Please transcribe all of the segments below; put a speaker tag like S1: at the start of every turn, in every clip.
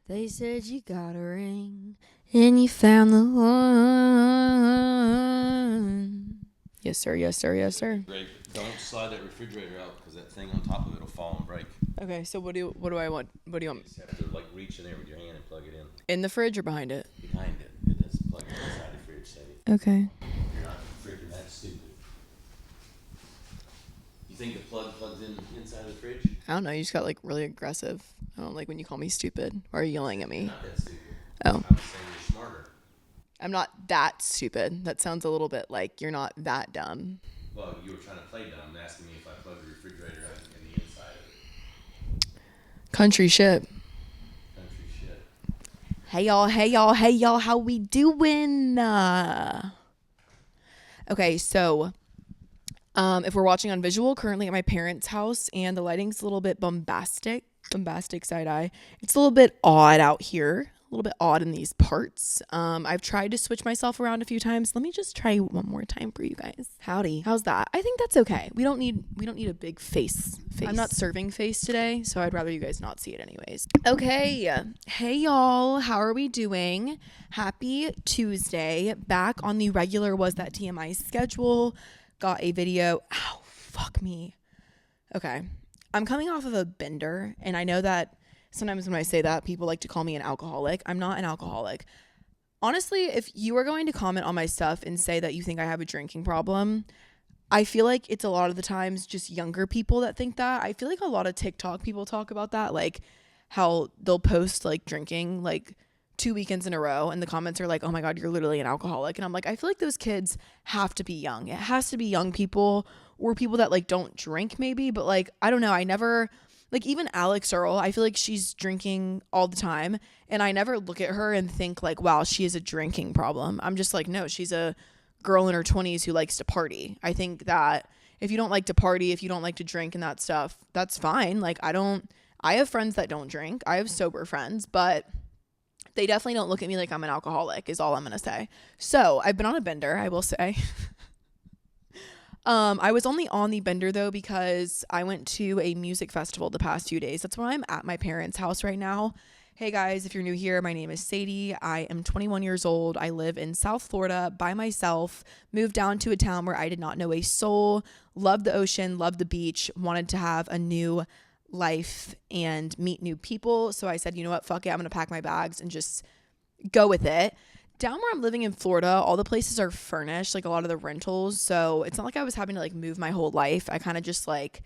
S1: They said you got a ring and you found the one. Yes, sir. Yes, sir. Yes, sir.
S2: Great. Don't slide that refrigerator out because that thing on top of it will fall and break.
S1: Okay, so what do I want? What do you
S2: You
S1: want?
S2: just have to like reach in there with your hand and plug it in.
S1: In the fridge or behind it?
S2: Behind it. It is plugged inside the fridge, Sadie.
S1: Okay.
S2: You're not freaking that stupid. You think the plug plugs in inside the fridge?
S1: I don't know. You just got like really aggressive. I don't like when you call me stupid or yelling at me.
S2: Not that stupid.
S1: Oh.
S2: I was saying you're smarter.
S1: I'm not that stupid. That sounds a little bit like you're not that dumb.
S2: Well, you were trying to play dumb and asking me if I plugged the refrigerator out in the inside of it.
S1: Country shit.
S2: Country shit.
S1: Hey y'all, hey y'all, hey y'all, how we doing? Okay, so if we're watching on visual, currently at my parents' house, and the lighting's a little bit bombastic side eye. It's a little bit odd out here, a little bit odd in these parts. I've tried to switch myself around a few times. Let me just try one more time for you guys. Howdy. How's that? I think that's okay. We don't need a big face. I'm not serving face today, so I'd rather you guys not see it anyways. Okay. Hey y'all, how are we doing? Happy Tuesday. Back on the regular Was That TMI schedule. Got a video. Ow, fuck me. Okay. I'm coming off of a bender, and I know that sometimes when I say that, people like to call me an alcoholic. I'm not an alcoholic. Honestly, if you are going to comment on my stuff and say that you think I have a drinking problem, I feel like it's a lot of the times just younger people that think that. I feel like a lot of TikTok people talk about that, like how they'll post like drinking like 2 weekends in a row, and the comments are like, oh my God, you're literally an alcoholic. And I'm like, I feel like those kids have to be young. It has to be young people or people that like don't drink maybe, but like, I don't know. I never, like even Alex Earl, I feel like she's drinking all the time, and I never look at her and think like, wow, she has a drinking problem. I'm just like, no, she's a girl in her 20s who likes to party. I think that if you don't like to party, if you don't like to drink and that stuff, that's fine. Like I have friends that don't drink. I have sober friends, but they definitely don't look at me like I'm an alcoholic is all I'm going to say. So I've been on a bender, I will say. I was only on the bender though because I went to a music festival the past few days. That's why I'm at my parents' house right now. Hey guys, if you're new here, my name is Sadie. I am 21 years old. I live in South Florida by myself, moved down to a town where I did not know a soul, loved the ocean, loved the beach, wanted to have a new life and meet new people. So I said, you know what, fuck it, I'm gonna pack my bags and just go with it. Down where I'm living in Florida, all the places are furnished, like a lot of the rentals, so it's not like I was having to like move my whole life. I kind of just like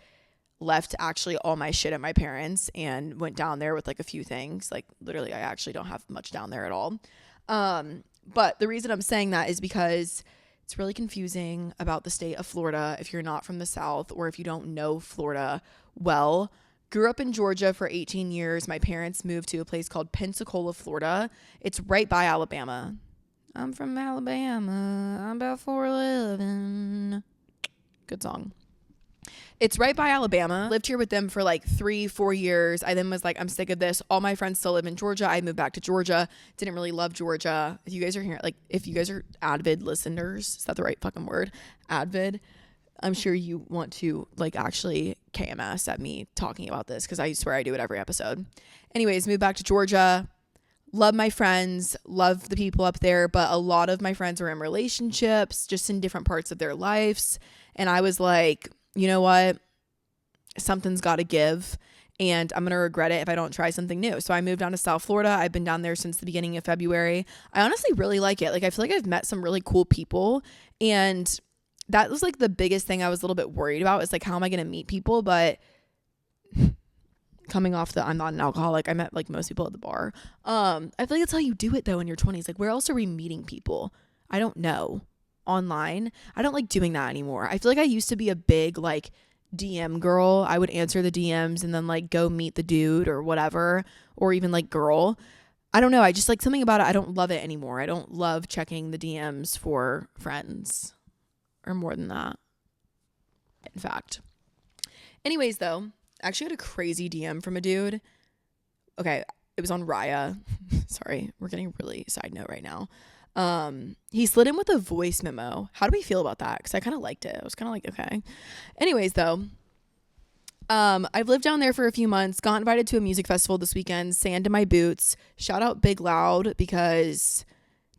S1: left actually all my shit at my parents and went down there with like a few things. Like literally I actually don't have much down there at all. But the reason I'm saying that is because it's really confusing about the state of Florida if you're not from the South or if you don't know Florida well. Grew up in Georgia for 18 years. My parents moved to a place called Pensacola, Florida. It's right by Alabama. I'm from Alabama. I'm about 4'11". Good song. It's right by Alabama. Lived here with them for like 3-4 years. I then was like, I'm sick of this. All my friends still live in Georgia. I moved back to Georgia. Didn't really love Georgia. If you guys are here, like if you guys are avid listeners, is that the right fucking word? Avid. I'm sure you want to like actually KMS at me talking about this because I swear I do it every episode. Anyways, moved back to Georgia. Love my friends, love the people up there, but a lot of my friends were in relationships, just in different parts of their lives. And I was like, you know what? Something's got to give, and I'm going to regret it if I don't try something new. So I moved down to South Florida. I've been down there since the beginning of February. I honestly really like it. Like, I feel like I've met some really cool people, and that was like the biggest thing I was a little bit worried about is like, how am I going to meet people? But coming off I'm not an alcoholic. I met like most people at the bar. I feel like that's how you do it though in your 20s. Like, where else are we meeting people? I don't know. Online. I don't like doing that anymore. I feel like I used to be a big like DM girl. I would answer the DMs and then like go meet the dude or whatever, or even like girl. I don't know. I just like something about it. I don't love it anymore. I don't love checking the DMs for friends or more than that. In fact. Anyways, though, I actually had a crazy DM from a dude. Okay, it was on Raya. Sorry, we're getting really side note right now. He slid in with a voice memo. How do we feel about that? Because I kind of liked it. I was kind of like, okay. Anyways, though, I've lived down there for a few months, got invited to a music festival this weekend, sand in my boots. Shout out Big Loud because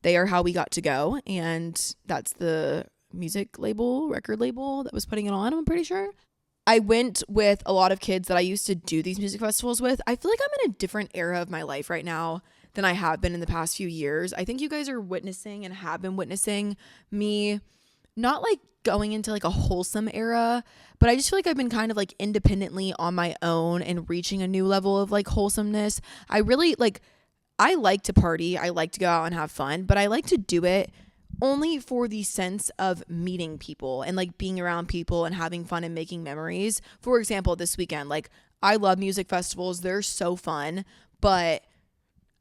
S1: they are how we got to go. And that's the record label that was putting it on, I'm pretty sure. I went with a lot of kids that I used to do these music festivals with. I feel like I'm in a different era of my life right now than I have been in the past few years. I think you guys are witnessing and have been witnessing me not like going into like a wholesome era, but I just feel like I've been kind of like independently on my own and reaching a new level of like wholesomeness. I like to party. I like to go out and have fun, but I like to do it only for the sense of meeting people and like being around people and having fun and making memories. For example, this weekend, like I love music festivals. They're so fun, but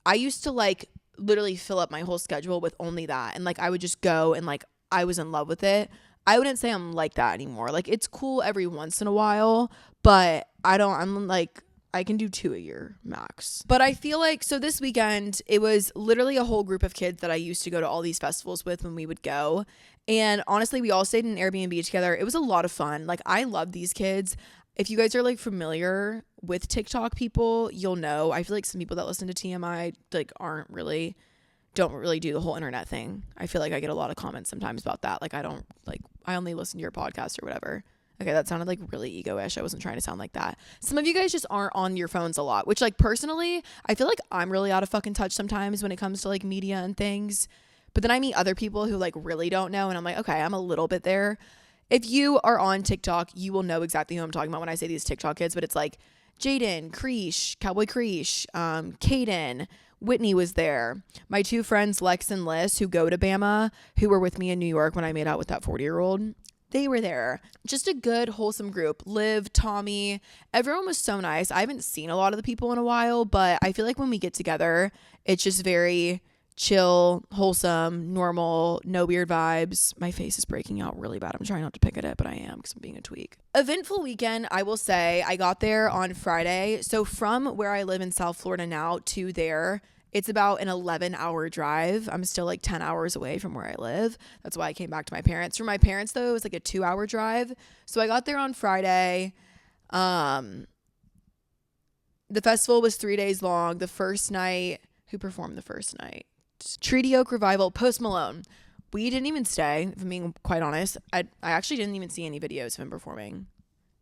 S1: I used to like literally fill up my whole schedule with only that. And like I would just go and like I was in love with it. I wouldn't say I'm like that anymore. Like it's cool every once in a while, but I'm like, I can do 2 a year max. But I feel like, so this weekend, it was literally a whole group of kids that I used to go to all these festivals with when we would go. And honestly, we all stayed in an Airbnb together. It was a lot of fun. Like I love these kids. If you guys are like familiar with TikTok people, you'll know. I feel like some people that listen to TMI like don't really do the whole internet thing. I feel like I get a lot of comments sometimes about that. Like I only listen to your podcast or whatever. Okay, that sounded like really ego-ish. I wasn't trying to sound like that. Some of you guys just aren't on your phones a lot, which like personally, I feel like I'm really out of fucking touch sometimes when it comes to like media and things. But then I meet other people who like really don't know and I'm like, okay, I'm a little bit there. If you are on TikTok, you will know exactly who I'm talking about when I say these TikTok kids, but it's like Jaden, Creesh, Cowboy Creesh, Kaden, Whitney was there. My 2 friends, Lex and Liz, who go to Bama, who were with me in New York when I made out with that 40-year-old. They were there. Just a good, wholesome group. Liv, Tommy, everyone was so nice. I haven't seen a lot of the people in a while, but I feel like when we get together, it's just very chill, wholesome, normal, no weird vibes. My face is breaking out really bad. I'm trying not to pick at it, but I am because I'm being a tweak. Eventful weekend, I will say. I got there on Friday. So from where I live in South Florida now to there, it's about an 11-hour drive. I'm still like 10 hours away from where I live. That's why I came back to my parents. For my parents, though, it was like a 2-hour drive. So I got there on Friday. The festival was 3 days long. The first night, who performed the first night? Treaty Oak Revival, Post Malone. We didn't even stay, if I'm being quite honest. I actually didn't even see any videos of him performing,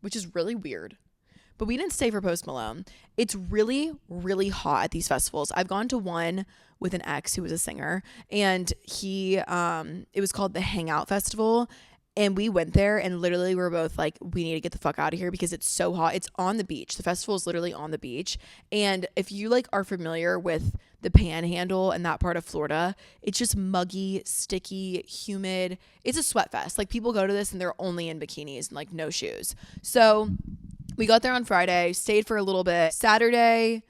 S1: which is really weird. But we didn't stay for Post Malone. It's really, really hot at these festivals. I've gone to one with an ex who was a singer, and it was called the Hangout Festival. And we went there and literally we're both like, we need to get the fuck out of here because it's so hot. It's on the beach. The festival is literally on the beach. And if you like are familiar with the Panhandle and that part of Florida, it's just muggy, sticky, humid. It's a sweat fest. Like people go to this and they're only in bikinis and like no shoes. So we got there on Friday, stayed for a little bit. Saturday,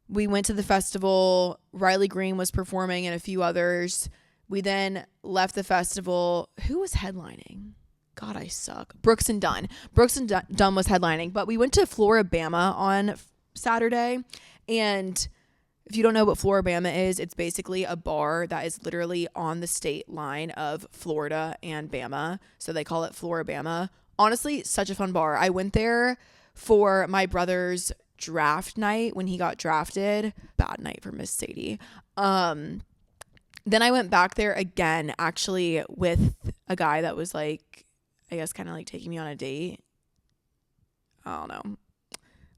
S1: we went to the festival. Riley Green was performing and a few others. We then left the festival. Who was headlining? God, I suck. Brooks and Dunn. Brooks and Dunn was headlining, but we went to Floribama on Saturday. And if you don't know what Floribama is, it's basically a bar that is literally on the state line of Florida and Bama. So they call it Floribama. Honestly, such a fun bar. I went there for my brother's draft night when he got drafted. Bad night for Miss Sadie. Then I went back there again, actually, with a guy that was like, I guess kind of like taking me on a date. I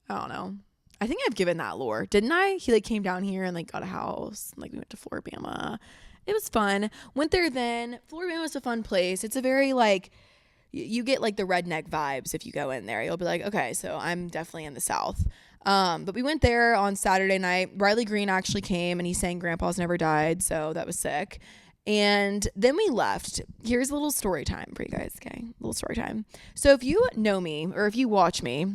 S1: don't know. I think I've given that lore, didn't I? He like came down here and like got a house. And, like we went to Floribama. It was fun. Went there then. Floribama's a fun place. It's a very like, you get like the redneck vibes if you go in there. You'll be like, okay, so I'm definitely in the South. But we went there on Saturday night. Riley Green actually came and he sang Grandpa's Never Died. So that was sick. And then we left. Here's a little story time for you guys. Okay. A little story time. So if you know me or if you watch me,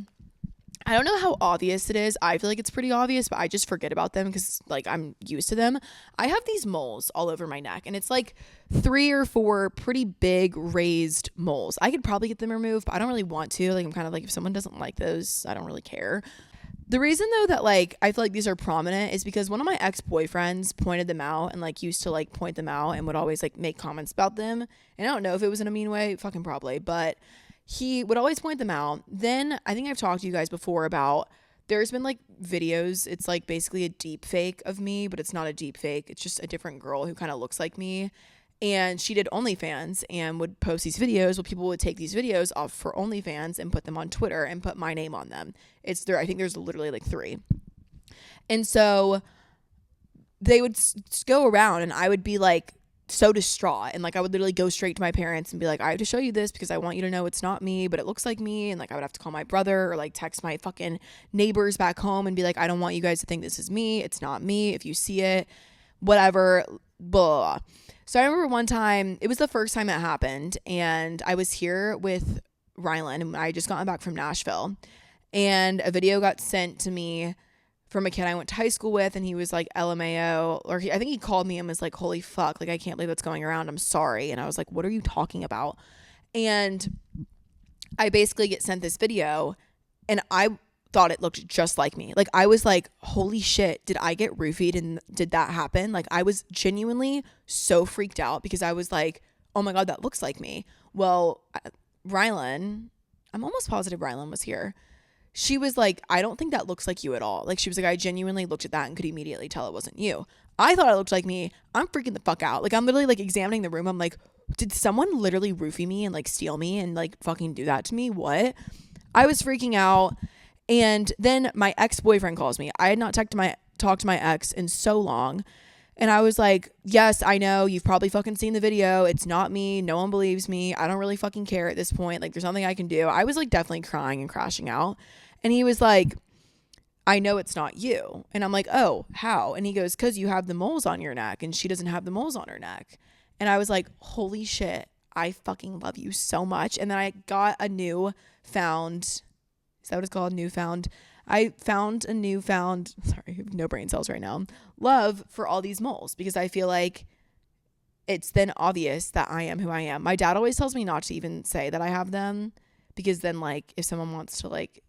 S1: I don't know how obvious it is. I feel like it's pretty obvious, but I just forget about them because like I'm used to them. I have these moles all over my neck and it's like 3 or 4 pretty big raised moles. I could probably get them removed, but I don't really want to. Like I'm kind of like, if someone doesn't like those, I don't really care. The reason though that like I feel like these are prominent is because one of my ex-boyfriends pointed them out and like used to like point them out and would always like make comments about them. And I don't know if it was in a mean way, fucking probably, but he would always point them out. Then I think I've talked to you guys before about there's been like videos. It's like basically a deep fake of me, but it's not a deep fake. It's just a different girl who kind of looks like me. And she did OnlyFans and would post these videos. Well, people would take these videos off for OnlyFans and put them on Twitter and put my name on them. It's there. I think there's literally like 3. And so they would go around and I would be like so distraught. And like I would literally go straight to my parents and be like, I have to show you this because I want you to know it's not me, but it looks like me. And like I would have to call my brother or like text my fucking neighbors back home and be like, I don't want you guys to think this is me. It's not me. If you see it, whatever, blah. So I remember one time, it was the first time it happened, and I was here with Rylan, and I had just gotten back from Nashville, and a video got sent to me from a kid I went to high school with, and he was like LMAO, or I think he called me and was like, holy fuck, like I can't believe what's going around, I'm sorry. And I was like, what are you talking about? And I basically get sent this video, and I thought it looked just like me. Like I was like, holy shit, did I get roofied and did that happen? Like I was genuinely so freaked out because I was like, oh my God, that looks like me. Well, Rylan, I'm almost positive Rylan was here. She was like, I don't think that looks like you at all. Like she was like, I genuinely looked at that and could immediately tell it wasn't you. I thought it looked like me. I'm freaking the fuck out. Like I'm literally like examining the room. I'm like, did someone literally roofie me and like steal me and like fucking do that to me? What? I was freaking out. And then my ex-boyfriend calls me. I had not talked to my ex in so long. And I was like, yes, I know. You've probably fucking seen the video. It's not me. No one believes me. I don't really fucking care at this point. Like, there's nothing I can do. I was like definitely crying and crashing out. And he was like, I know it's not you. And I'm like, oh, how? And he goes, because you have the moles on your neck and she doesn't have the moles on her neck. And I was like, holy shit. I fucking love you so much. And then I got a newfound... Is that what it's called? Newfound. I found a newfound, sorry, I have no brain cells right now, love for all these moles because I feel like it's then obvious that I am who I am. My dad always tells me not to even say that I have them because then like if someone wants to like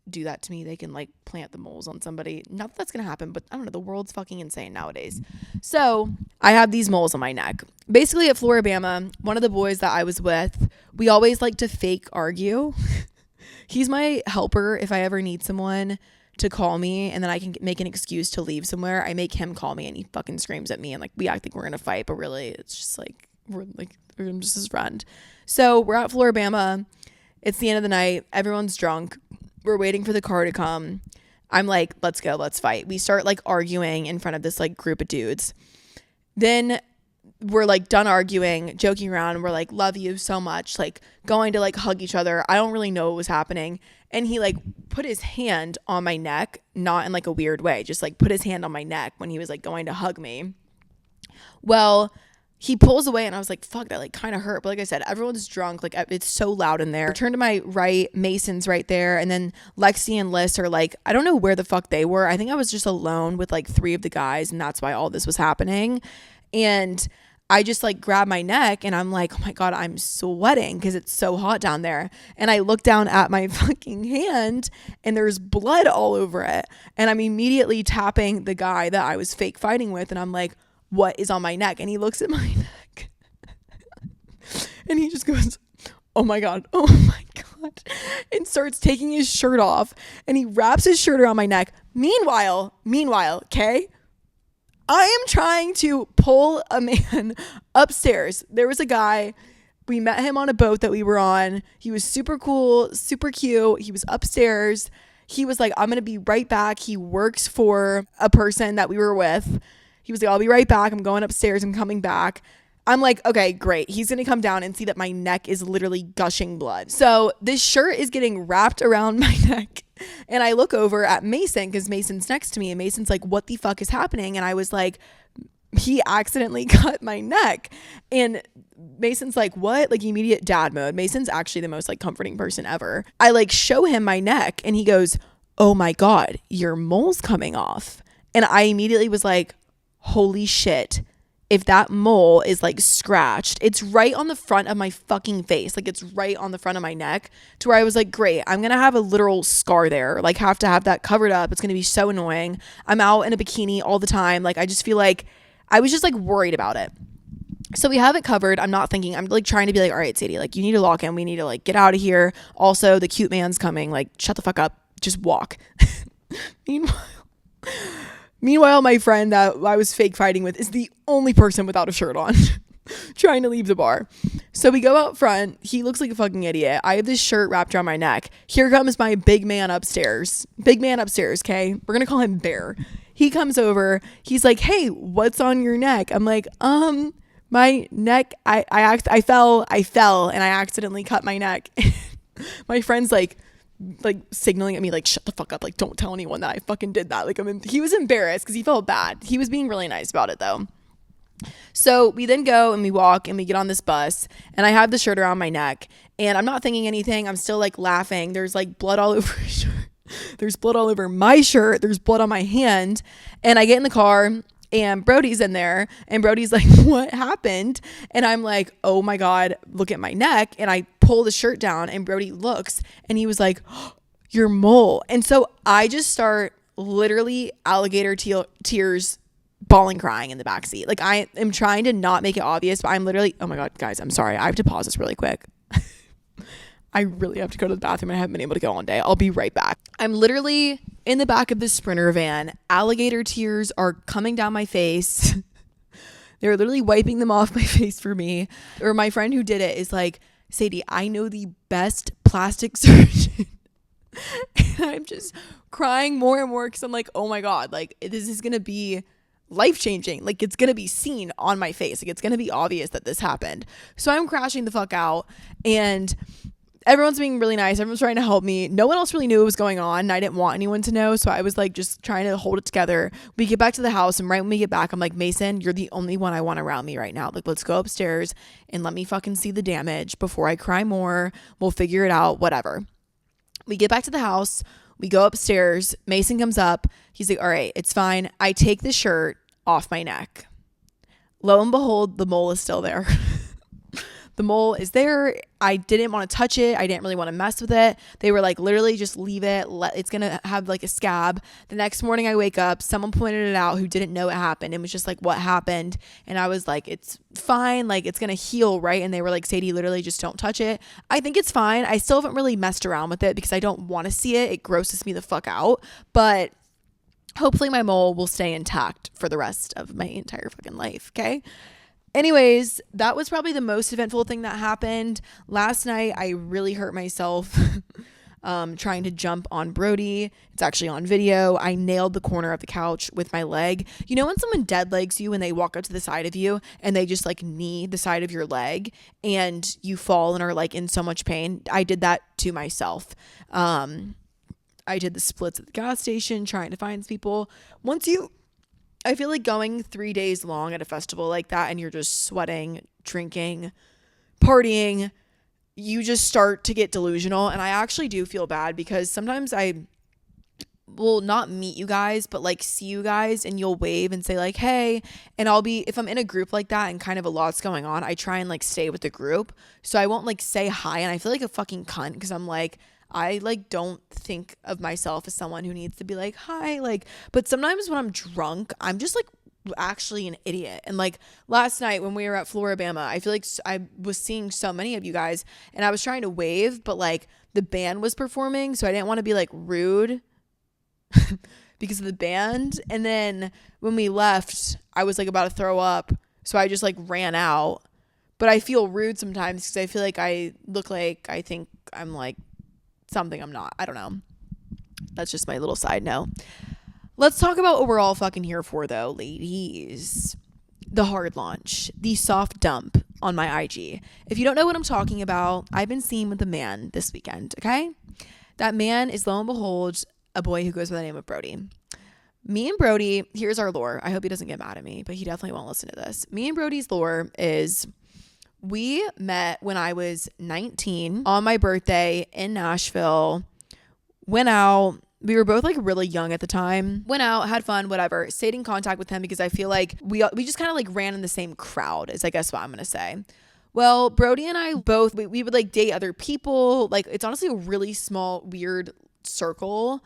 S1: do that to me, they can like plant the moles on somebody. Not that that's going to happen, but I don't know. The world's fucking insane nowadays. So I have these moles on my neck. Basically at Floribama, one of the boys that I was with, we always like to fake argue. He's my helper if I ever need someone to call me and then I can make an excuse to leave somewhere. I make him call me and he fucking screams at me and like we act like we're gonna fight, but really it's just like I'm just his friend. So we're at Floribama. It's the end of the night. Everyone's drunk. We're waiting for the car to come. I'm like, let's go, let's fight. We start like arguing in front of this like group of dudes. Then we're like done arguing, joking around. We're like, love you so much, like going to like hug each other. I don't really know what was happening. And he like put his hand on my neck, not in like a weird way, just like put his hand on my neck when he was like going to hug me. Well, he pulls away and I was like, fuck, that like kind of hurt. But like I said, everyone's drunk. Like it's so loud in there. I turn to my right, Mason's right there. And then Lexi and Liz are like, I don't know where the fuck they were. I think I was just alone with like 3 of the guys. And that's why all this was happening. And I just like grab my neck and I'm like, oh my God, I'm sweating because it's so hot down there. And I look down at my fucking hand and there's blood all over it. And I'm immediately tapping the guy that I was fake fighting with. And I'm like, what is on my neck? And he looks at my neck and he just goes, oh my God, and starts taking his shirt off and he wraps his shirt around my neck. Meanwhile, okay, I am trying to pull a man upstairs. There was a guy, we met him on a boat that we were on. He was super cool, super cute. He was upstairs. He was like, I'm going to be right back. He works for a person that we were with. He was like, I'll be right back. I'm going upstairs. I'm coming back. I'm like, okay, great. He's going to come down and see that my neck is literally gushing blood. So this shirt is getting wrapped around my neck. And I look over at Mason because Mason's next to me. And Mason's like, what the fuck is happening? And I was like, he accidentally cut my neck. And Mason's like, what? Like immediate dad mode. Mason's actually the most like comforting person ever. I like show him my neck and he goes, oh my God, your mole's coming off. And I immediately was like, holy shit. If that mole is like scratched, it's right on the front of my fucking face. Like it's right on the front of my neck to where I was like, great, I'm going to have a literal scar there. Like have to have that covered up. It's going to be so annoying. I'm out in a bikini all the time. Like I just feel like I was just like worried about it. So we have it covered. I'm not thinking, I'm like trying to be like, all right, Sadie, like you need to lock in. We need to like get out of here. Also, the cute man's coming. Like, shut the fuck up. Just walk. Meanwhile, my friend that I was fake fighting with is the only person without a shirt on trying to leave the bar. So we go out front. He looks like a fucking idiot. I have this shirt wrapped around my neck. Here comes my big man upstairs. Big man upstairs, okay? We're going to call him Bear. He comes over. He's like, hey, what's on your neck? I'm like, my neck, I fell and I accidentally cut my neck. My friend's like signaling at me like, shut the fuck up, like don't tell anyone that I fucking did that. Like he was embarrassed because he felt bad. He was being really nice about it though. So we then go and we walk and we get on this bus and I have the shirt around my neck and I'm not thinking anything. I'm still like laughing. There's like blood all over his shirt. There's blood all over my shirt. There's blood on my hand. And I get in the car and Brody's in there and Brody's like, what happened? And I'm like, oh my God, look at my neck. And I pull the shirt down and Brody looks and he was like, oh, your mole. And so I just start literally alligator tears, bawling, crying in the backseat. Like I am trying to not make it obvious, but I'm literally, oh my God, guys, I'm sorry. I have to pause this really quick. I really have to go to the bathroom. I haven't been able to go all day. I'll be right back. I'm literally in the back of this Sprinter van. Alligator tears are coming down my face. They're literally wiping them off my face for me. Or my friend who did it is like, Sadie, I know the best plastic surgeon. And I'm just crying more and more because I'm like, oh my God, like this is going to be life-changing. Like it's going to be seen on my face. Like it's going to be obvious that this happened. So I'm crashing the fuck out and everyone's being really nice. Everyone's trying to help me. No one else really knew what was going on. And I didn't want anyone to know. So I was like just trying to hold it together. We get back to the house. And right when we get back, I'm like, Mason, you're the only one I want around me right now. Like, let's go upstairs and let me fucking see the damage before I cry more. We'll figure it out, whatever. We get back to the house. We go upstairs. Mason comes up. He's like, all right, it's fine. I take the shirt off my neck. Lo and behold, the mole is still there. The mole is there. I didn't want to touch it. I didn't really want to mess with it. They were like, literally just leave it. It's going to have like a scab. The next morning I wake up, someone pointed it out who didn't know it happened. It was just like, what happened? And I was like, it's fine. Like it's going to heal, right? And they were like, Sadie, literally just don't touch it. I think it's fine. I still haven't really messed around with it because I don't want to see it. It grosses me the fuck out. But hopefully my mole will stay intact for the rest of my entire fucking life. Okay. Anyways, that was probably the most eventful thing that happened. Last night, I really hurt myself trying to jump on Brody. It's actually on video. I nailed the corner of the couch with my leg. You know when someone dead legs you and they walk up to the side of you and they just like knee the side of your leg and you fall and are like in so much pain? I did that to myself. I did the splits at the gas station trying to find people. I feel like going 3 days long at a festival like that and you're just sweating, drinking, partying, you just start to get delusional. And I actually do feel bad because sometimes I will not meet you guys, but like see you guys and you'll wave and say like, hey, and if I'm in a group like that and kind of a lot's going on, I try and like stay with the group. So I won't like say hi and I feel like a fucking cunt because I'm like, I like don't think of myself as someone who needs to be like, hi, like, but sometimes when I'm drunk, I'm just like actually an idiot. And like last night when we were at Floribama, I feel like I was seeing so many of you guys and I was trying to wave, but like the band was performing. So I didn't want to be like rude because of the band. And then when we left, I was like about to throw up. So I just like ran out, but I feel rude sometimes because I feel like I look like I think I'm like something I'm not. I don't know. That's just my little side note. Let's talk about what we're all fucking here for though, ladies. The hard launch, the soft dump on my IG. If you don't know what I'm talking about, I've been seen with a man this weekend, okay? That man is lo and behold a boy who goes by the name of Brody. Me and Brody, here's our lore. I hope he doesn't get mad at me, but he definitely won't listen to this. Me and Brody's lore is we met when I was 19 on my birthday in Nashville, went out. We were both like really young at the time, went out, had fun, whatever, stayed in contact with him because I feel like we just kind of like ran in the same crowd is I guess what I'm going to say. Well, Brody and I both, we would like date other people. Like it's honestly a really small, weird circle.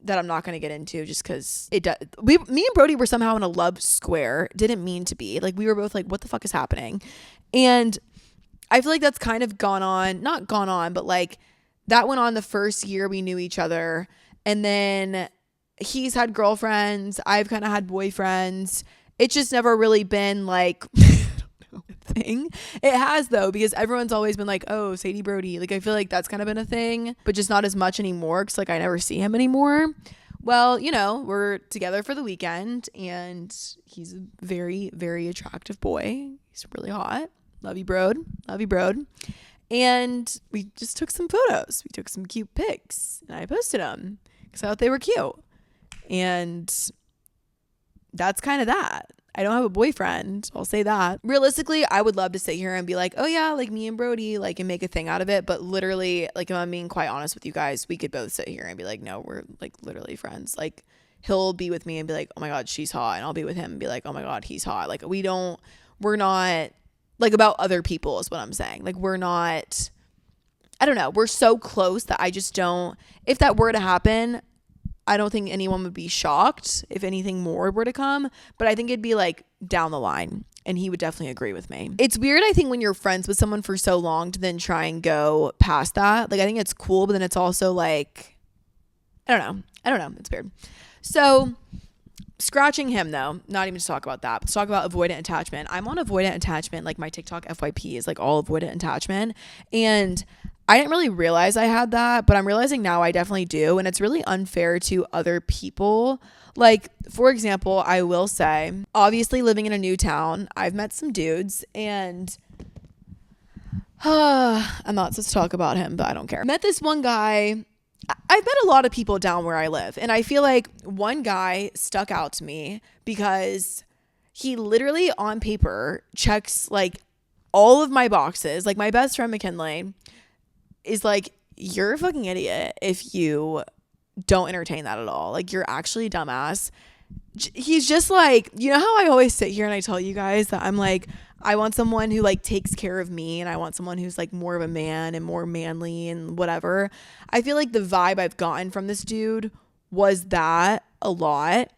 S1: that I'm not going to get into just because me and Brody were somehow in a love square. Didn't mean to be. Like, we were both like, what the fuck is happening? And I feel like that's kind of not gone on, but like that went on the first year we knew each other. And then he's had girlfriends. I've kind of had boyfriends. It's just never really been like thing. It has though, because everyone's always been like, oh, Sadie Brody. Like, I feel like that's kind of been a thing, but just not as much anymore because like I never see him anymore. Well, you know, we're together for the weekend and he's a very, very attractive boy. He's really hot. Love you, brode. Love you, brode. And we just took some photos. We took some cute pics and I posted them because I thought they were cute. And that's kind of that. I don't have a boyfriend. I'll say that. Realistically, I would love to sit here and be like, oh yeah, like me and Brody, like, and make a thing out of it. But literally, like, if I'm being quite honest with you guys, we could both sit here and be like, no, we're like literally friends. Like, he'll be with me and be like, oh my God, she's hot. And I'll be with him and be like, oh my God, he's hot. Like, we're not like about other people is what I'm saying. Like, we're not, I don't know. We're so close that I just don't, if that were to happen, I don't think anyone would be shocked if anything more were to come, but I think it'd be like down the line and he would definitely agree with me. It's weird, I think, when you're friends with someone for so long to then try and go past that. Like, I think it's cool, but then it's also like, I don't know. It's weird. So scratching him though, not even to talk about that, but to talk about avoidant attachment. I'm on avoidant attachment. Like, my TikTok FYP is like all avoidant attachment. And I didn't really realize I had that, but I'm realizing now I definitely do. And it's really unfair to other people. Like, for example, I will say, obviously living in a new town, I've met some dudes and I'm not supposed to talk about him, but I don't care. I met this one guy. I've met a lot of people down where I live. And I feel like one guy stuck out to me because he literally on paper checks like all of my boxes. Like, my best friend McKinley is like, you're a fucking idiot if you don't entertain that at all. Like, you're actually a dumbass. He's just like, you know how I always sit here and I tell you guys that I'm like, I want someone who like takes care of me and I want someone who's like more of a man and more manly and whatever. I feel like the vibe I've gotten from this dude was that a lot.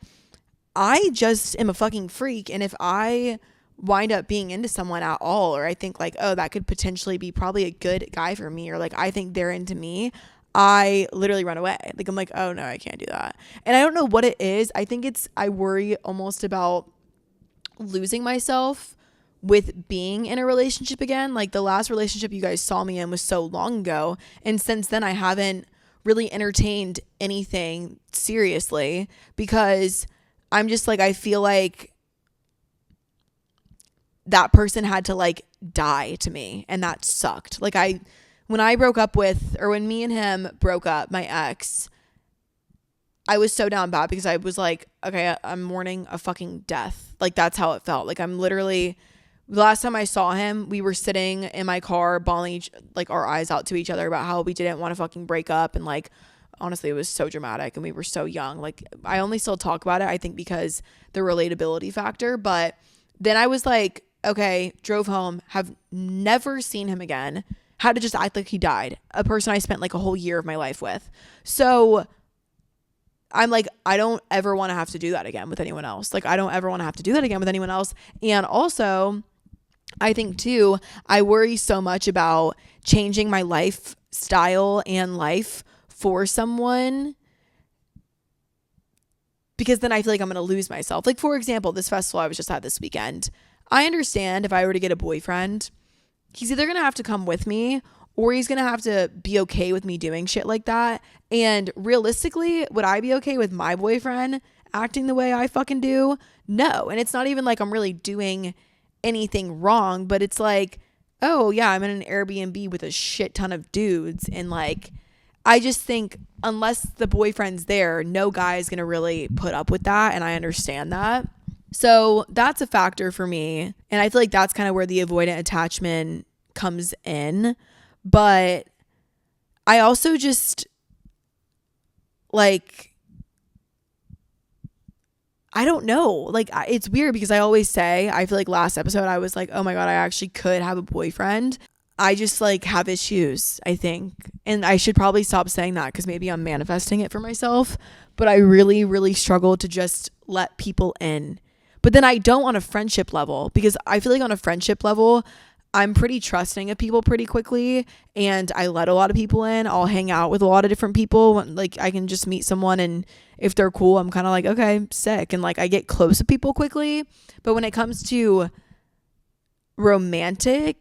S1: I just am a fucking freak, and if I wind up being into someone at all, or I think like, oh, that could potentially be probably a good guy for me, or like I think they're into me, I literally run away. Like, I'm like, oh no, I can't do that. And I don't know what it is. I think I worry almost about losing myself with being in a relationship again. Like, the last relationship you guys saw me in was so long ago, and since then I haven't really entertained anything seriously because I'm just like, I feel like that person had to like die to me, and that sucked. Like, when me and him broke up, my ex, I was so down bad because I was like, okay, I'm mourning a fucking death. Like, that's how it felt. Like, I'm literally, the last time I saw him, we were sitting in my car bawling like our eyes out to each other about how we didn't want to fucking break up. And like, honestly, it was so dramatic and we were so young. Like, I only still talk about it, I think, because the relatability factor. But then I was like, okay, drove home, have never seen him again, had to just act like he died, a person I spent like a whole year of my life with. So I'm like, I don't ever want to have to do that again with anyone else. Like, I don't ever want to have to do that again with anyone else. And also, I think too, I worry so much about changing my lifestyle and life for someone, because then I feel like I'm going to lose myself. Like, for example, this festival I was just at this weekend, I understand if I were to get a boyfriend, he's either going to have to come with me or he's going to have to be okay with me doing shit like that. And realistically, would I be okay with my boyfriend acting the way I fucking do? No. And it's not even like I'm really doing anything wrong, but it's like, oh yeah, I'm in an Airbnb with a shit ton of dudes. And like, I just think unless the boyfriend's there, no guy is going to really put up with that. And I understand that. So that's a factor for me. And I feel like that's kind of where the avoidant attachment comes in. But I also just like, I don't know. Like, it's weird because I always say, I feel like last episode I was like, oh my God, I actually could have a boyfriend. I just like have issues, I think. And I should probably stop saying that because maybe I'm manifesting it for myself. But I really, really struggle to just let people in. But then I don't on a friendship level, because I feel like on a friendship level, I'm pretty trusting of people pretty quickly, and I let a lot of people in. I'll hang out with a lot of different people. Like I can just meet someone, and if they're cool, I'm kind of like, okay, sick. And like I get close to people quickly. But when it comes to romantic,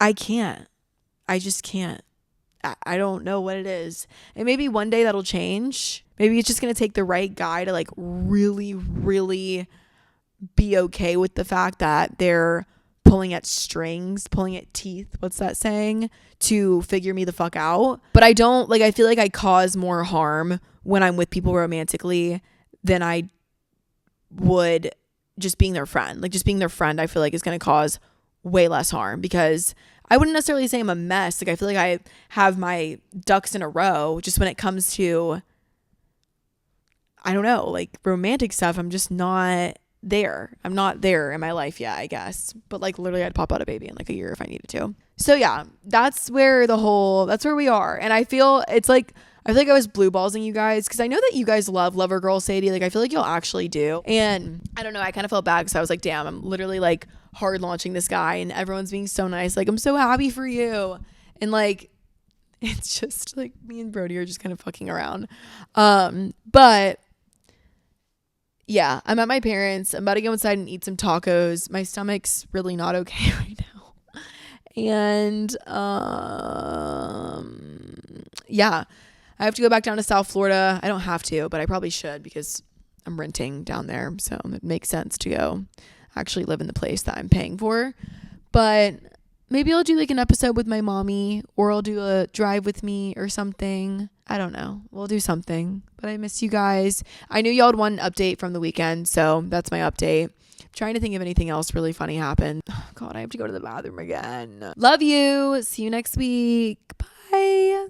S1: I can't. I just can't. I don't know what it is. And maybe one day that'll change. Maybe it's just going to take the right guy to like really, really be okay with the fact that they're pulling at strings, pulling at teeth. What's that saying? To figure me the fuck out. But I don't like, I feel like I cause more harm when I'm with people romantically than I would just being their friend. Like just being their friend, I feel like is going to cause way less harm, because I wouldn't necessarily say I'm a mess. Like I feel like I have my ducks in a row. Just when it comes to, I don't know, like romantic stuff, I'm just not there. I'm not there in my life yet, I guess. But like literally I'd pop out a baby in like a year if I needed to. So yeah, that's where we are. And I feel like I was blue ballsing you guys, because I know that you guys love Lover Girl Sadie. Like I feel like you'll actually do. And I don't know, I kind of felt bad because I was like, damn, I'm literally like hard launching this guy and everyone's being so nice. Like I'm so happy for you. And like it's just like me and Brody are just kind of fucking around. But yeah, I'm at my parents'. I'm about to go inside and eat some tacos. My stomach's really not okay right now. And yeah, I have to go back down to South Florida. I don't have to, but I probably should because I'm renting down there. So it makes sense to go actually live in the place that I'm paying for. But maybe I'll do like an episode with my mommy, or I'll do a drive with me or something. I don't know. We'll do something. But I miss you guys. I knew y'all would want an update from the weekend, so that's my update. I'm trying to think if anything else really funny happened. Oh, God, I have to go to the bathroom again. Love you. See you next week. Bye.